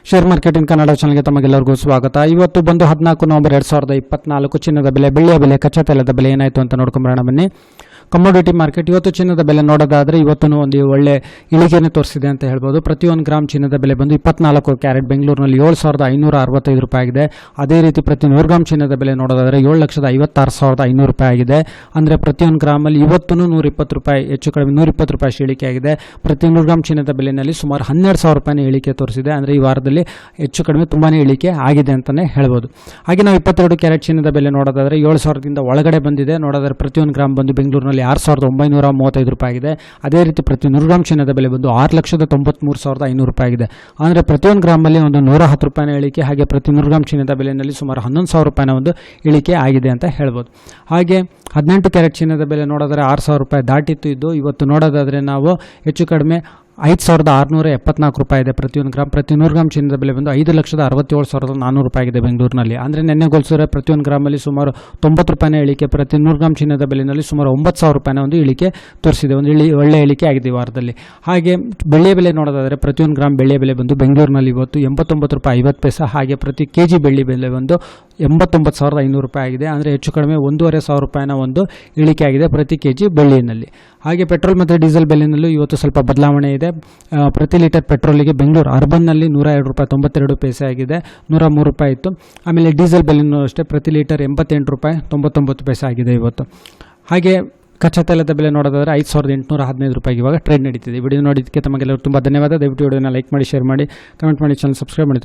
Share marketing Kannada ಚಾನಲ್ಗೆ ತಮಗೆಲ್ಲರಿಗೂ ಸ್ವಾಗತ. ಇವತ್ತು ಬಂದು 14 ನವೆಂಬರ್ 2024 ಚಿನ್ನದ ಬೆಲೆ, ಬೆಳ್ಳಿಯ ಬೆಲೆ, ಕಚ್ಚಾ ತೈಲದ ಬೆಲೆ ಏನಾಯಿತು ಅಂತ ನೋಡ್ಕೊಂಬರೋಣ ಬನ್ನಿ. ಕಮೋಡಿಟಿ ಮಾರ್ಕೆಟ್ ಇವತ್ತು ಚಿನ್ನದ ಬೆಲೆ ನೋಡೋದಾದರೆ ಇವತ್ತು ಒಂದು ಒಳ್ಳೆ ಇಳಿಕೆಯನ್ನು ತೋರಿಸಿದೆ ಅಂತ ಹೇಳ್ಬೋದು. ಪ್ರತಿಯೊಂದು ಗ್ರಾಮ್ ಚಿನ್ನದ ಬೆಲೆ ಬಂದು 24 ಕ್ಯಾರೆಟ್ ಬೆಂಗಳೂರಿನಲ್ಲಿ 7,565 ರೂಪಾಯಿ ಆಗಿದೆ. ಅದೇ ರೀತಿ ಪ್ರತಿ 100 ಗ್ರಾಮ್ ಚಿನ್ನದ ಬೆಲೆ ನೋಡೋದಾದರೆ 7,56,500 ರೂಪಾಯಿ ಆಗಿದೆ. ಅಂದರೆ ಪ್ರತಿಯೊಂದು ಗ್ರಾಮಲ್ಲಿ ಇವತ್ತು 120 ರೂಪಾಯಿ ಹೆಚ್ಚು ಕಡಿಮೆ 120 ರೂಪಾಯಿ ಇಳಿಕೆ ಆಗಿದೆ. ಪ್ರತಿ 100 ಗ್ರಾಮ್ ಚಿನ್ನದ ಬೆಲೆಯಲ್ಲಿ ಸುಮಾರು 12,000 ರೂಪಾಯಿನ ಇಳಿಕೆ ತೋರಿಸಿದೆ. ಅಂದರೆ ಈ ವಾರದಲ್ಲಿ ಹೆಚ್ಚು ಕಡಿಮೆ ತುಂಬಾ ಇಳಿಕೆ ಆಗಿದೆ ಅಂತಲೇ ಹೇಳ್ಬೋದು. ಹಾಗೆ ನಾವು 22 ಕ್ಯಾರೆಟ್ ಚಿನ್ನದ ಬೆಲೆ ನೋಡೋದಾದರೆ 7,000ದಿಂದ ಒಳಗಡೆ ಬಂದಿದೆ. ನೋಡೋದಾದರೆ ಪ್ರತಿಯೊಂದು ಗ್ರಾಮ್ ಬಂದು ಬೆಂಗಳೂರಿನಲ್ಲಿ 6,935 ರೂಪಾಯಿ ಆಗಿದೆ. ಅದೇ ರೀತಿ ಪ್ರತಿ 100 ಗ್ರಾಮ್ ಚಿನ್ನದ ಬೆಲೆ ಬಂದು 6,93,500 ರೂಪಾಯಿ ಆಗಿದೆ. ಅಂದರೆ ಪ್ರತಿಯೊಂದು ಗ್ರಾಮಲ್ಲಿ ಒಂದು 110 ರೂಪಾಯಿನ ಇಳಿಕೆ, ಹಾಗೆ ಪ್ರತಿ 100 ಗ್ರಾಮ್ ಚಿನ್ನದ ಬೆಲೆಯಲ್ಲಿ ಸುಮಾರು 11,000 ರೂಪಾಯಿನ ಒಂದು ಇಳಿಕೆ ಆಗಿದೆ ಅಂತ ಹೇಳ್ಬೋದು. ಹಾಗೆ 18 ಕ್ಯಾರೆಟ್ ಚಿನ್ನದ ಬೆಲೆ ನೋಡಿದ್ರೆ 6,000 ರೂಪಾಯಿ ದಾಟಿತ್ತು. ಇದು ಇವತ್ತು ನೋಡೋದಾದರೆ ನಾವು ಹೆಚ್ಚು ಕಡಿಮೆ 5,674 ರೂಪಾಯಿ ಇದೆ ಪ್ರತಿಯೊಂದು ಗ್ರಾಮ್. ಪ್ರತಿ 100 ಗ್ರಾಮ್ ಚಿನ್ನದ ಬೆಲೆ ಬಂದು 5,67,400 ರೂಪಾಯಿ ಆಗಿದೆ ಬೆಂಗಳೂರಿನಲ್ಲಿ. ಅಂದರೆ ನಿನ್ನೆ ಹೋಲಿಸಿದ್ರೆ ಪ್ರತಿಯೊಂದು ಗ್ರಾಮಲ್ಲಿ ಸುಮಾರು 90 ರೂಪಾಯಿನ ಇಳಿಕೆ, ಪ್ರತಿ 100 ಗ್ರಾಮ್ ಚಿನ್ನದ ಬೆಲೆಯಲ್ಲಿ ಸುಮಾರು 9,000 ರೂಪಾಯಿನ ಒಂದು ಇಳಿಕೆ ತೋರಿಸಿದೆ. ಒಂದು ಒಳ್ಳೆ ಇಳಿಕೆ ಆಗಿದೆ ಈ ವಾರದಲ್ಲಿ. ಹಾಗೆ ಬೆಳ್ಳಿಯ ಬೆಲೆ ನೋಡೋದಾದರೆ ಪ್ರತಿಯೊಂದು ಗ್ರಾಮ್ ಬೆಳ್ಳಿಯ ಬೆಲೆ ಬಂದು ಬೆಂಗಳೂರಿನಲ್ಲಿ ಇವತ್ತು 89 ರೂಪಾಯಿ 50 ಪೈಸೆ, ಹಾಗೆ ಪ್ರತಿ ಕೆಜಿ ಬೆಳ್ಳಿ ಬೆಲೆ ಬಂದು 89,500 ರೂಪಾಯಿ ಆಗಿದೆ. ಅಂದರೆ ಹೆಚ್ಚು ಕಡಿಮೆ 1,500 ರೂಪಾಯಿನ ಒಂದು ಇಳಿಕೆ ಆಗಿದೆ ಪ್ರತಿ ಕೆಜಿ ಬೆಳ್ಳಿಯಲ್ಲಿ. ಹಾಗೆ ಪೆಟ್ರೋಲ್ ಮತ್ತು ಡೀಸೆಲ್ ಬೆಲೆಯಲ್ಲೂ ಇವತ್ತು ಸ್ವಲ್ಪ ಬದಲಾವಣೆ ಇದೆ. ಪ್ರತಿ ಲೀಟರ್ ಪೆಟ್ರೋಲಿಗೆ ಬೆಂಗಳೂರು ಅರ್ಬನ್ನಲ್ಲಿ 102 ರೂಪಾಯಿ 92 ಪೈಸೆ ಆಗಿದೆ, 103 ರೂಪಾಯಿ ಇತ್ತು. ಆಮೇಲೆ ಡೀಸೆಲ್ ಬೆಲೆಯೂ ಅಷ್ಟೇ ಪ್ರತಿ ಲೀಟರ್ 88 ರೂಪಾಯಿ 99 ಪೈಸೆ ಆಗಿದೆ ಇವತ್ತು. ಹಾಗೆ ಕಚ್ಚಾ ತೈಲದ ಬೆಲೆ ನೋಡೋದಾದರೆ 5,815 ರೂಪಾಯಿಗೆ ಇವಾಗ ಟ್ರೇಡ್ ನಡೀತಿದೆ. ವಿಡಿಯೋ ನೋಡಿದ್ದಕ್ಕೆ ತಮಗೆಲ್ಲರೂ ತುಂಬ ಧನ್ಯವಾದ. ದಯವಿಟ್ಟು ವಿಡಿಯೋನ ಲೈಕ್ ಮಾಡಿ, ಶೇರ್ ಮಾಡಿ, ಕಮೆಂಟ್ ಮಾಡಿ, ಚಾನಲ್ ಸಬ್ಸ್ಕ್ರೈಬ್ ಮಾಡಿ.